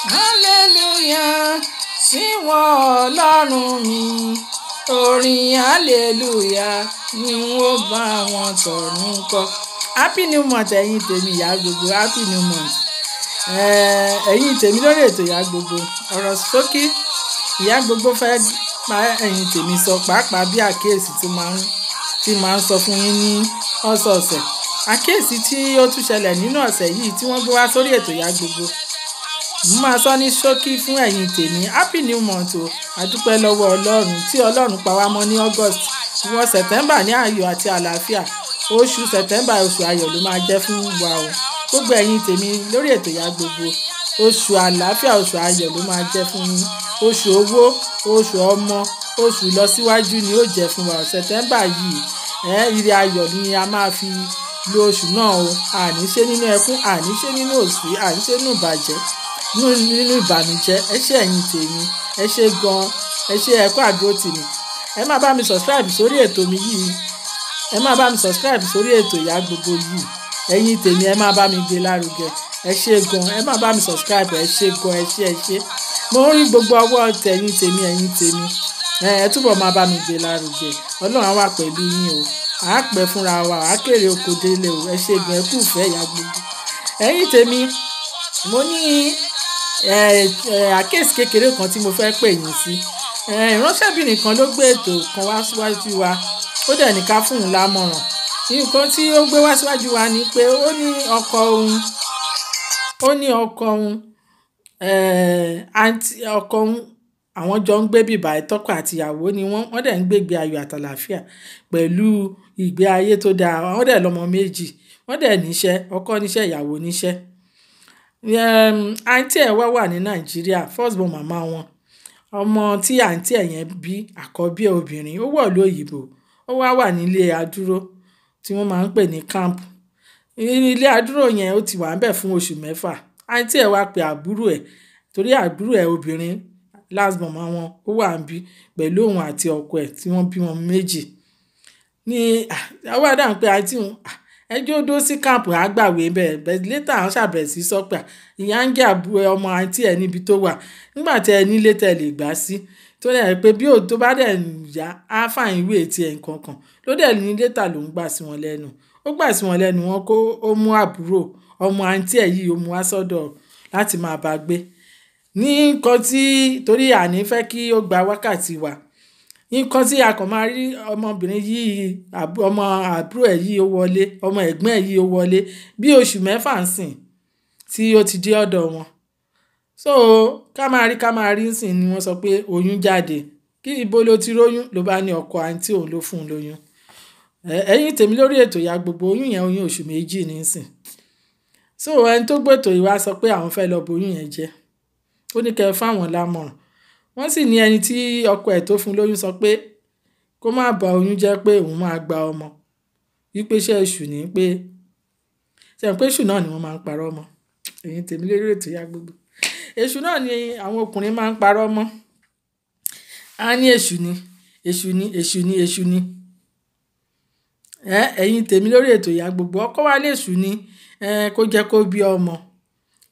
hallelujah sí wọn ọlọ́run mi orin hallelujah ni wọ́n bá wọn tọ̀run kọ. Happy new month ẹ̀yin tèmi ìyá gbogbo, happy new month. Ẹ̀yin tèmi lórí ètò ìyá gbogbo, ọ̀rọ̀ ṣókí ìyá gbogbo fẹ́ pa ẹ̀yin tèmi sọ pàápàá bí àkíyèsí tí máa ń sọ fún yín ní ọ̀sọ̀ọ̀sẹ̀. Àkíyèsí tí ó tún ṣẹlẹ̀ nínú ọ̀sẹ̀ yìí tí wọ́n gbé wá sórí ètò ìyá gbogbo, mo máa sọ ní ṣókí fún ẹ̀yin tèmi. Happy new month o, àdúpẹ́ lọ́wọ́ ọlọ́run tí ọlọ́run pa wá mọ́ ní August wọ September ní ayọ̀ àti àlàáfíà. Oṣù September oṣù ayọ̀ ló máa jẹ́ fún wa o. Gbogbo ẹ̀yin tèmi lórí ètò ìyá gbogbo, oṣù àlàáfíà oṣù ayọ̀ ló máa jẹ́ fún yín. Oṣù owó, oṣù ọmọ, oṣù ìlọsíwájú ni ó jẹ́ fún wa. September yìí ire ayọ̀ ni a máa fi lo oṣù náà o. Àní ṣe nínú ẹkún, àní ṣe nínú òṣì, àní ṣe nínú ìbàjẹ́, nínú ìbànújẹ́. Ẹ ṣé ẹ̀yin tèmi, ẹ ṣé gan, ẹ ṣé ẹ kú àdúró tì mí. Ẹ máa bá mi subscribe sórí ètò mi yìí, ẹ máa bá mi subscribe sórí ètò ìyá gbogbo yìí. Ẹ̀yin tèmi ẹ máa bá mi gbé lárugẹ. Ẹ ṣé gan, ẹ máa bá mi subscribe, ẹ ṣé gan, ẹ ṣé. Mo rí gbogbo ọwọ́ tẹ̀yin tèmi, ẹ̀yin tèmi. Ẹ túbọ̀ máa bá mi gbé lárugẹ. Ọlọ́run á wà pẹ̀lú yín o. À á pẹ́ fúnra wa, à á kéré oko délé o. Ẹ ṣé gan, ẹ kú ìfẹ́ ìyá gbogbo. Ẹ̀yin tèmi, mo ní àkíyèsí kékeré kan tí mo fẹ́ pè yín sí. Ìránṣẹ́bìnrin kan ló gbé ètò kan wá síwájú wa, ó dẹ̀ ní ká fún un lámọ̀ràn. Nǹkan tí ó gbé wá síwájú wa ni pé ó ní ọkọ òun àwọn jọ ń gbé bíbá ìtọ́kọ àti ìyàwó ni wọ́n dẹ̀ ń gbégbé ayọ̀ àtàlàáfíà pẹ̀lú ìgbé ayé tó dáa. Wọ́n dẹ̀ lọ́mọ méjì, wọ́n dẹ̀ níṣẹ́, ọkọ níṣẹ́, ìyàwó níṣẹ́. Àǹtí ẹ̀ wà ní Nàìjíríà, first born màmá wọn. Ọmọ tí àǹtí ẹ̀ yẹn bí, àkọ́bí obìnrin, ó wọ̀ lóyìnbó, ó wà nílé adúró tí wọ́n máa ń pè ní camp. Ilé adúró yẹn ó ti wà ńbẹ̀ fún oṣù 6. Àǹtí ẹ̀ wá pe àbúrò ẹ̀, torí àbúrò ẹ̀ obìnrin last born màmá wọn ó wà níbí pẹ̀lú òun àti ọkọ ẹ̀ tí wọ́n bí wọn méjì. Ní àwọn àdáhùn pé àǹtí òun ẹjọ́ dó sí káàmpù àgbàwé bẹ́ẹ̀ létà àwọn ṣàbẹ̀ sí sọ́pà ìyá ń jẹ́ àbúrò ọmọ àǹtí ẹ̀ níbi tó wà nígbà tí ẹ nílé tẹ̀ lè gbà sí tó dẹ̀ pé bí òun tó bá dẹ̀ yá á fàìn ìwé etí ẹ̀ nǹkankan ló dẹ̀ ní létà ló ń gbà sí wọn lẹ́nu. Ó gbà sí wọn lẹ́nu wọn kó ó mú àbúrò ọmọ àǹtí ẹ̀ yìí ó mú wá sọ́dọ̀ láti máa bá gbé. Ní nǹkan tí torí àní fẹ́ kí ó gba wákàtí wa, nǹkan tí a kàn máa rí ọmọbìnrin yìí ọmọ àbúrò ẹ̀ yìí ó wọlé, ọmọ ẹ̀gbọ́n ẹ̀ yìí ó wọlé bí oṣù 6 ń sìn tí ó ti dé ọ̀dọ̀ wọn. So ká máa rí ń sìn ni wọ́n sọ pé oyún jáde. Kí ibo ló ti róyún ló bá ní ọkọ àǹtí òun ló fún un lóyún. Ẹ̀yin tèmi lórí ètò ìyá gbogbo oyún yẹn oyún oṣù 2 ní sìn. So ẹni tó gbètò ìwà sọ pé àwọn fẹ́ lọ bo oyún yẹn jẹ́. Ó ní kẹ́ fáwọn lámọ̀ràn. Wọ́n sì ní ẹni tí ọkọ ẹ̀ tó fún lóyún sọ pé kó má ba oyún jẹ́ pé òun máa gba ọmọ. Wípé iṣẹ́ èṣù ní pé ṣe pé èṣù náà ni wọ́n máa ń parọ́ mọ́. Ẹ̀yin tèmi lórí ètò ìyá gbogbo. Èṣù náà ni àwọn ọkùnrin máa ń parọ́ mọ́. A ní èṣù ni. Ẹ̀yin tèmi lórí ètò ìyá gbogbo ọkọ wa lè èṣù ni kó jẹ́ kó bí ọmọ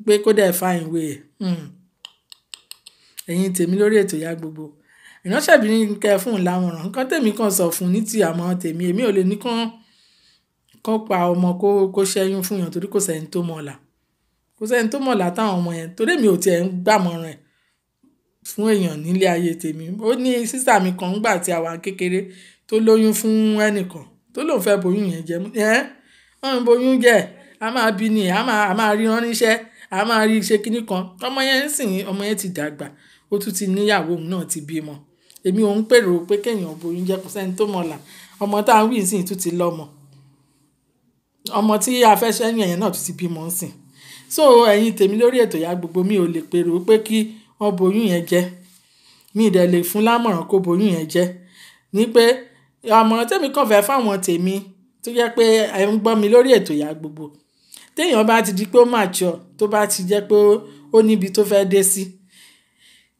pé kó dẹ̀ fàìn ìwé ẹ̀. Ẹ̀yin tèmi lórí ètò ìyá gbogbo. Ìránṣẹ́bìnrin kẹ́ fún un lámọ̀ràn. Nǹkan tèmi kan sọ fún ní ti àmọ́ tèmi èmi ò lè ní kán pa ọmọ kó ṣẹ́yún fún yàn torí kò sẹ́ni tó mọ̀ọ́lá. Kò sẹ́ni tó mọ̀ọ́lá táwọn ọmọ yẹn torí èmi ò tiẹ̀ ń gbàmọ̀ràn ẹ̀ fún èèyàn nílé ayé tèmi. Ó ní sísà mi kan ńgbà tí àwa kékeré tó lóyún fún ẹnìkan tó lóun fẹ́ boyún yẹn jẹ. Wọ́n ń boyún jẹ́ a máa bí ni a máa rí rán níṣẹ́ a máa rí ṣe kinní kan. Ọmọ yẹn ń sìn ọmọ yẹn ti dàgbà ó tún ti níyàwó òun náà ti bímọ. Èmi ò ń pèrò pé kéèyàn boyún jẹ́ kò sẹ́ni tó mọ̀ọ́lá. Ọmọ tá ń wí ìsìn tún ti lọ́mọ. Ọmọ tí a fẹ́ ṣẹ́yìn yẹn náà tún ti bímọ ń sìn. So ẹ̀yin tèmi lórí ètò ìyá gbogbo mi ò lè pèrò pé kí wọ́n boyún yẹn jẹ́. Mi ì dẹ̀ lè fún lámọ̀ràn kó boyún yẹn jẹ́. Ní pé àmọ̀ràn tèmi kàn fẹ́ fáwọn tèmi tó jẹ́ pé ẹ ń gbọ́ mi lórí ètò ìyá gbogbo. Téèyàn bá ti di pé ó mature tó bá ti jẹ́ pé ó níbi tó fẹ́ dé sí.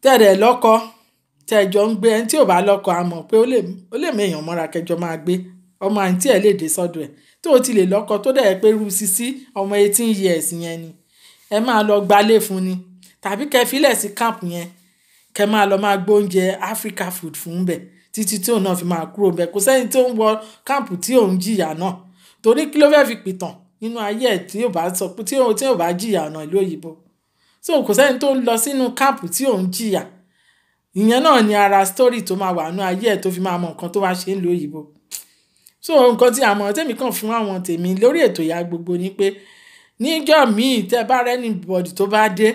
Tẹ̀rẹ̀ lọ́kọ tẹ̀jọ ń gbé ẹni tí ò bá lọ́kọ a mọ̀ pé ó lè méèyàn mọ́ra kẹjọ máa gbé ọmọ àǹtí ẹ̀ lè dé sọ́dọ̀ ẹ̀ tó o ti lè lọ́kọ tó dẹ̀ pé rú sí ọmọ 18 years yẹn ni ẹ máa lọ gbalé fún ni tàbí kẹ́ filẹ̀ sí camp yẹn kẹ́ máa lọ máa gbóúnjẹ Africa food fún bẹ̀ títí tí òun náà fi máa kúrò bẹ̀. Kò sẹ́ni tó ń wọ camp tí òun jìyà náà torí kí ló fẹ́ fi pìtàn nínú ayé ẹ̀ tí ò bá sọ pé tí ò bá jìyà ọ̀nà ìlú òyìnbó. So kò sẹ́ni tó ń lọ sínú camp tí òun jìyà. Ìyẹn náà ni ara story tó máa wà nínú ayé ẹ̀ tó fi máa mọ nǹkan tó wá ṣe ń lo òyìnbó. So nǹkan tí àmọ̀ràn tèmi kàn fún àwọn tèmi lórí ètò Ìyá Gbogbo ni pé níjọ́ míì tẹ́ bá rẹ́ni bọ̀dì tó bá dé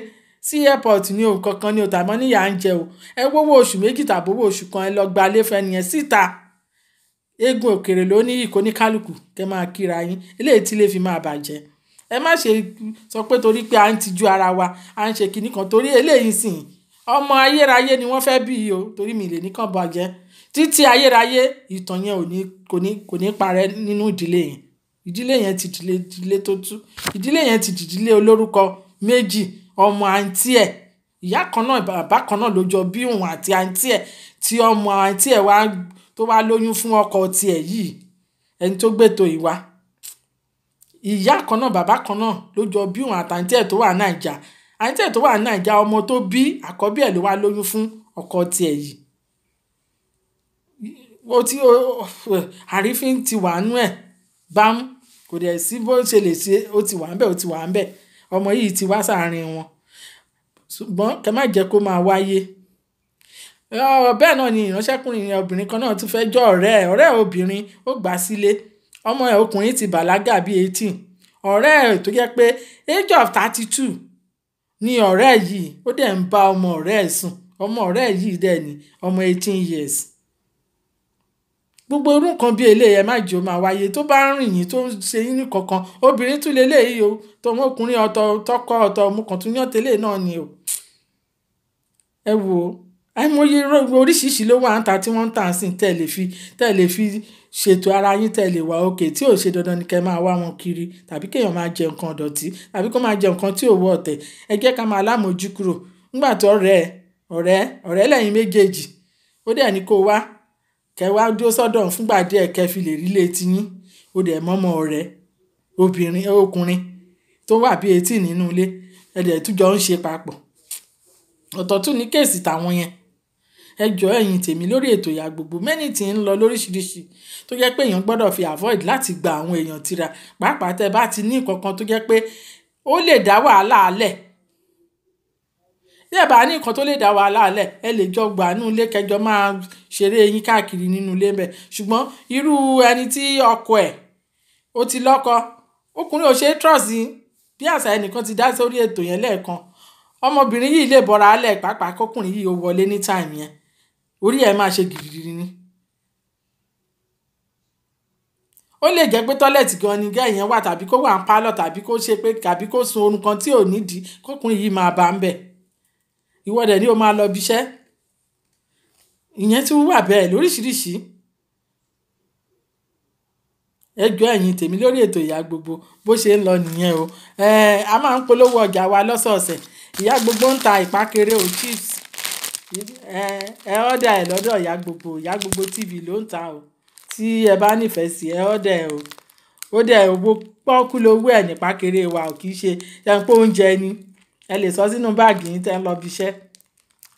sí airport ní ohun kankan ní òtàmọ́ níyà ń jẹ o ẹ wówó oṣù méjì tàbí owó oṣù kan ẹ lọ gba ilé fẹ́ni yẹn síta eégún òkèrè ló ní ìkó ní kálukú kẹ́ máa kíra yín eléyìí tí lè fi máa bàjẹ́. Ẹ má ṣe sọ pé torí pé à ń tijú ara wa à ń ṣe kinní kan torí eléyìí sìn ọmọ ayérayé ni wọ́n fẹ́ bí o torí mi lè ní kàn bàjẹ́ títí ayérayé ìtàn yẹn kò ní parẹ́ nínú ìdílé yẹn ti ìdílé tó tú ìdílé yẹn ti ìdílé olórúkọ méjì ọmọ àǹtí ẹ̀ ìyá kan náà bàbá kan náà ló jọ bí òun àti àǹtí ẹ̀ tí ọmọ àǹtí ẹ̀ wá tó wá lóyún fún ọkọ tiẹ̀ yìí ẹni tó gbètò ìwà ìyá kan náà bàbá kan náà ló jọ bí òun àtàǹtí ẹ̀ tó wà Naija àǹtí ẹ̀ tó wà Naija ọmọ tó bí àkọ́bí ẹ̀ ló wá lóyún fún ọkọ tiẹ̀ yìí àrífín ti wà nú ẹ̀ bámú kò dẹ̀ sí bó ṣe lè ṣe ó ti wà ń bẹ̀ ọmọ yìí ti wá sáàrin wọn ṣùgbọ́n kẹ́ má jẹ́ kó máa wáyé. Bẹ́ẹ̀ náà ni ìránṣẹ́kùnrin obìnrin kan náà tún fẹ́ jọ ọ̀rẹ́ obìnrin ó gbà sílé ọmọ ẹ̀ ọkùnrin ti bàlágà bíi 18 ọ̀rẹ́ ẹ̀ tó jẹ́ pé age of 32 ni ọ̀rẹ́ yìí ó dẹ̀ ń bá ọmọ ọ̀rẹ́ ẹ̀ sùn ọmọ ọ̀rẹ́ yìí dẹ̀ ní ọmọ 18 years. Gbogbo irú nǹkan bí eléyìí ẹ má jẹ́ ó máa wáyé tó bá ń rìn yín tó ń ṣe yín ní kankan obìnrin tún leléyìí o tọmọkùnrin tọkọ ọmọ kan tún yàn tẹ́lẹ̀ náà ni o. Ẹ wò ó àìmọye oríṣiríṣi ló wà ń ta tí wọ́n ń tà sí tẹ́lẹ̀ fi ṣètò ara yín tẹ́lẹ̀ wà òkè tí ò ṣe dandan ni kẹ́ máa wá wọn kiri tàbí kéèyàn máa jẹ nǹkan ọ̀dọ̀tí tàbí kó máa jẹ nǹkan tí ò wọ ọ̀tẹ̀ ẹ jẹ́ ká máa lámòjú kúrò nígbà tó ọ̀rẹ́ lẹ́yìn méjèèjì ó dẹ̀ ní kó wá kẹ́ wá dúró sọ́dọ̀ fúngbà díẹ̀ kẹ́ fi lè rí létí yín ó dẹ̀ mọ́mọ́ ọ̀rẹ́ ọkùnrin tó wà bí 18 nínú ilé ẹ dẹ̀ tún jọ ń ṣe papọ̀ ọ̀tọ̀ tún ní kéèsì tàwọn yẹn. Ẹ jọ̀ọ́ ẹ̀yin tèmi lórí ètò Ìyá Gbogbo mẹ́ni tí ń lọ lóríṣiríṣi tó jẹ́ pé èèyàn gbọ́dọ̀ fi avoid láti gba àwọn èèyàn tira pàápàá tẹ́ bá ti ní nǹkan kan tó jẹ́ pé ó lè dá wàhálà alẹ̀ yẹ́ bá ní nǹkan tó lè dá wàhálà alẹ̀ ẹ lè jọ gbà nínú ilé kẹjọ máa ṣeré yín káàkiri nínú ilé ńbẹ̀ ṣùgbọ́n irú ẹni tí ọkọ ẹ̀ ó ti lọ́kọ ọkùnrin ò ṣe é trust bí àṣà ẹnìkan ti dá sórí ètò yẹn lẹ́ẹ̀kan ọmọbìnrin yìí lè bọ́ra alẹ̀ pàápàá kọkùnrin yìí ó wọlé ní time yẹn orí ẹ̀ máa ṣe gìrìgìrì ni. Ó lè jẹ́ pé tọ́lẹ̀tì gan ni gẹ́ yẹn wà tàbí kó wà ń pálọ̀ tàbí kó ṣe pé tàbí kó sun orun kan tí ò nídìí kọkùnrin yìí máa bá ń bẹ̀ ìwọ dẹ̀ ni ó máa lọ bíṣẹ́ ìyẹn tí wà bẹ́ẹ̀ lóríṣiríṣi. Ẹ jọ̀ọ́ ẹ̀yin tèmi lórí ètò Ìyá Gbogbo bó ṣe ń lọ nìyẹn o a máa ń polówó ọjà wa lọ́sọ̀ọ̀sẹ̀ Ìyá Gbogbo ń ta ìpákéré o chips ẹ ọ́dà ẹ̀ lọ́dọ̀ Ìyá Gbogbo TV ló ń ta o tí ẹ bá nífẹ̀ẹ́ sí ẹ ọ́dà ẹ̀ o ó dẹ̀ owó pọ́ọ́kú lówó ẹ̀ ní pákéré wa ò kì í ṣe ẹnpọ́ oúnjẹ ni ẹ lè sọ sínú báàgì yín tẹ́ ń lọ bíṣẹ́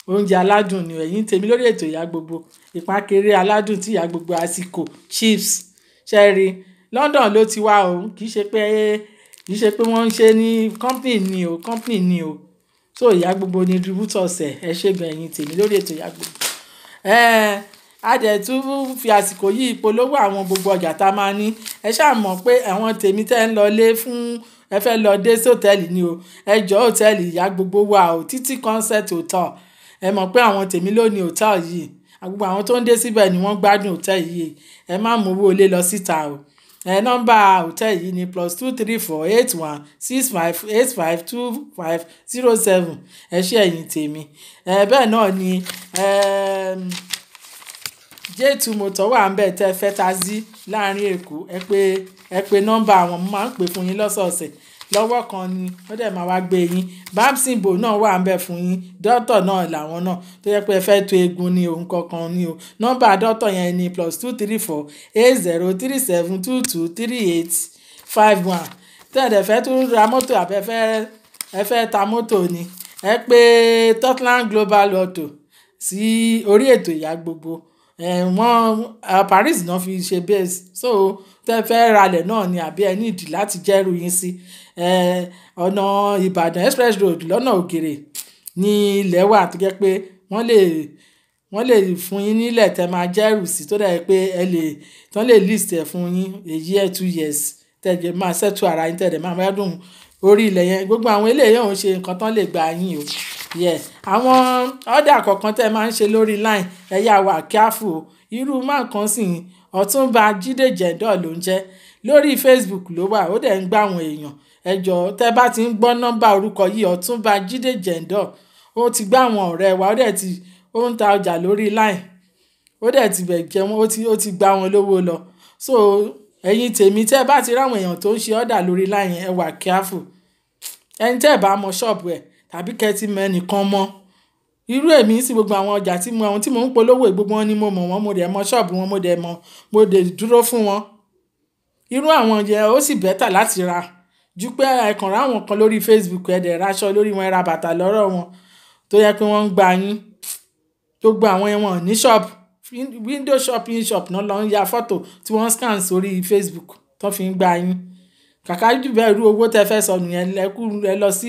oúnjẹ aládùn ni ẹ̀yin tèmi lórí ètò Ìyá Gbogbo ìpákéré aládùn tí Ìyá Gbogbo àsìkò chips ṣẹ́ẹ̀rì London ló ti wá o kì í ṣe pé wọ́n ń ṣe ní company ni o so Ìyá Gbogbo ni distributors ẹ ṣègùn ẹ̀yin tèmi lórí ètò Ìyá Gbogbo a dẹ̀ tún fi àsìkò yìí polówó àwọn gbogbo ọjà tá a máa ní ẹ ṣáà mọ̀ pé àwọn tèmi tẹ́ ń lọ lé fún ẹ fẹ́ lọ dé sí hòtẹ́ẹ̀lì ni o ẹ jọ̀ọ́ hòtẹ́ẹ̀lì Ìyá Gbogbo wà o Títí Concept Hotel ẹ mọ̀ pé àwọn tèmi ló ní hòtẹ́ẹ̀lì yìí gbogbo àwọn tó ń dé síbẹ̀ ni wọ́n gbádùn hòtẹ́ẹ̀lì yìí ẹ má mú owó ilé lọ síta o nọ́mbà hòtẹ́ẹ̀lì yìí ni +23481685250 ẹ ṣé ẹ̀yin tèmi bẹ́ẹ̀ náà ni J2 Motor wà ń bẹ̀ tẹ́ fẹ́ taxi láàrin Èkó ẹ pé nọ́mbà àwọn mo máa ń pè fún yín lọ́sọ̀ọ̀sẹ̀ lọ́wọ́ kan ni wọ́n dẹ̀ máa wá gbé yín bamsimbo náà wà ń bẹ̀ fún yín dọ́tọ̀ náà làwọn náà tó yẹ pé ẹ fẹ́ to eegun ní ohun kankan ní o nọ́mbà dọ́tọ̀ yẹn ni +2348037223851 tẹ́ẹ̀dẹ̀ fẹ́ tún ra mọ́tò àbẹ́fẹ́ ẹ fẹ́ ta mọ́tò ni ẹ pé Tottenham Global Auto sí orí ètò ìyá gbogbo wọ́n Paris náà fi ṣe base so tẹ́ fẹ́ ralẹ̀ náà ni àbí ẹ nídìí láti jẹ́rù yín sí ọ̀nà Ìbàdàn express road lọ́nà ògèrè ní ilẹ̀ wà tó jẹ́ pé wọ́n lè fún yín nílẹ̀ tẹ́ máa jẹ́rù sí tó dẹ̀ pé tán lè list ẹ̀ fún yín a year 2 years tẹ̀jẹ̀ máa settle ara yín tẹ̀dẹ̀ máa dùn orí ilẹ̀ yẹn gbogbo àwọn eléyìí ò ń ṣe nǹkan tán lè gba yín o àwọn ọ̀dà kọ̀ọ̀kan tẹ́ máa ń ṣe lórí line ẹ yà wà kíáfù o irú máa kan sì Ọ̀túnba Jídé Jẹ̀ndọ̀ ló ń jẹ́ lórí Facebook ló wà ó dẹ̀ ń gbà àwọn èèyàn ẹjọ́ tẹ́ bá ti ń gbọ́ nọ́mbà orúkọ yìí Ọ̀túnba Jídé Jẹ̀ndọ̀ ó ti gbá àwọn ọ̀rẹ́ wa ó ń ta ọjà lórí line ó dẹ̀ ti bẹ̀ jẹ́ wọn ó ti gbá wọn lówó lọ so ẹ̀yin tèmi tẹ́ bá ti ráwọn èèyàn tó ń ṣe ọ̀dà lórí line ẹ wà kíáfù ẹni tẹ́ bá mọ ṣọ́ọ̀bù ẹ̀ tàbí kẹ́tì mẹ́nìkan mọ́ irú èmi sí gbogbo àwọn ọjà tí mo ń polówó gbogbo wọn ni mo mọ̀ wọ́n mo dẹ̀ mọ ṣọ́ọ̀bù wọn mo dẹ̀ dúró fún wọn irú àwọn yẹn ó sì bẹ́tà láti ra ju pé ẹ̀kàn ráwọn kan lórí Facebook ẹ̀ dẹ̀ raṣọ lórí wọn ẹ ra bàtà lọ́rọ̀ wọn tó yẹ pé wọ́n ń gba yín gbogbo àwọn yẹn wọn ní ṣọ́ọ̀bù window shopping shop náà lọ ń ya fọ́tò tí wọ́n scan sórí Facebook tó fi ń gba yín kàkà jù bẹ́ẹ̀ irú owó tẹ́ fẹ́ sọnù yẹn ẹ lọ sí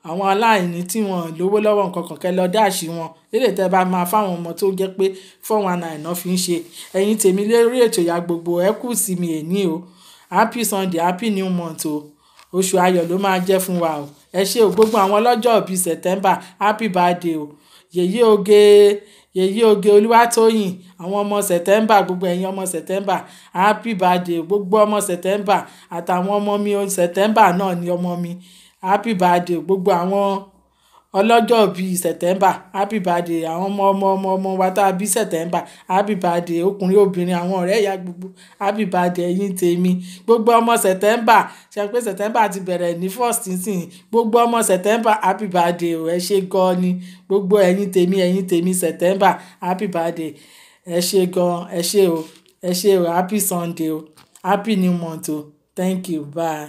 àwọn aláìní tí wọ́n lówó lọ́wọ́ nǹkan kan kẹ́ lọ dáàṣì wọn lédè tẹ́ bá máa fáwọn ọmọ tó jẹ́ pé 419 náà fi ń ṣe ẹ̀yin tèmi lórí ètò ìyá gbogbo ẹ kú sí mi èní o happy Sunday happy new month o oṣù ayọ̀ ló máa jẹ́ fún wa o ẹ ṣé o gbogbo àwọn ọlọ́jọ́ ìbí September happy birthday o yèyí oge Olúwatóyìn àwọn ọmọ September gbogbo ẹ̀yin ọmọ September happy birthday gbogbo ọmọ September àtàwọn ọmọ mi September náà ni ọmọ mi happy birthday gbogbo àwọn ọlọ́jọ́ bíi September happy birthday àwọn ọmọ wa tá a bí September happy birthday ọkùnrin obìnrin àwọn ọ̀rẹ́ ìyá gbogbo happy birthday ẹ̀yin tèmi gbogbo ọmọ September ṣe pé September ti bẹ̀rẹ̀ ní first nísìnyí gbogbo ọmọ September happy birthday ẹ ṣé gan ni gbogbo ẹ̀yin tèmi September happy birthday ẹ ṣé gan ẹ ṣé o happy Sunday o happy new month o thank you bye.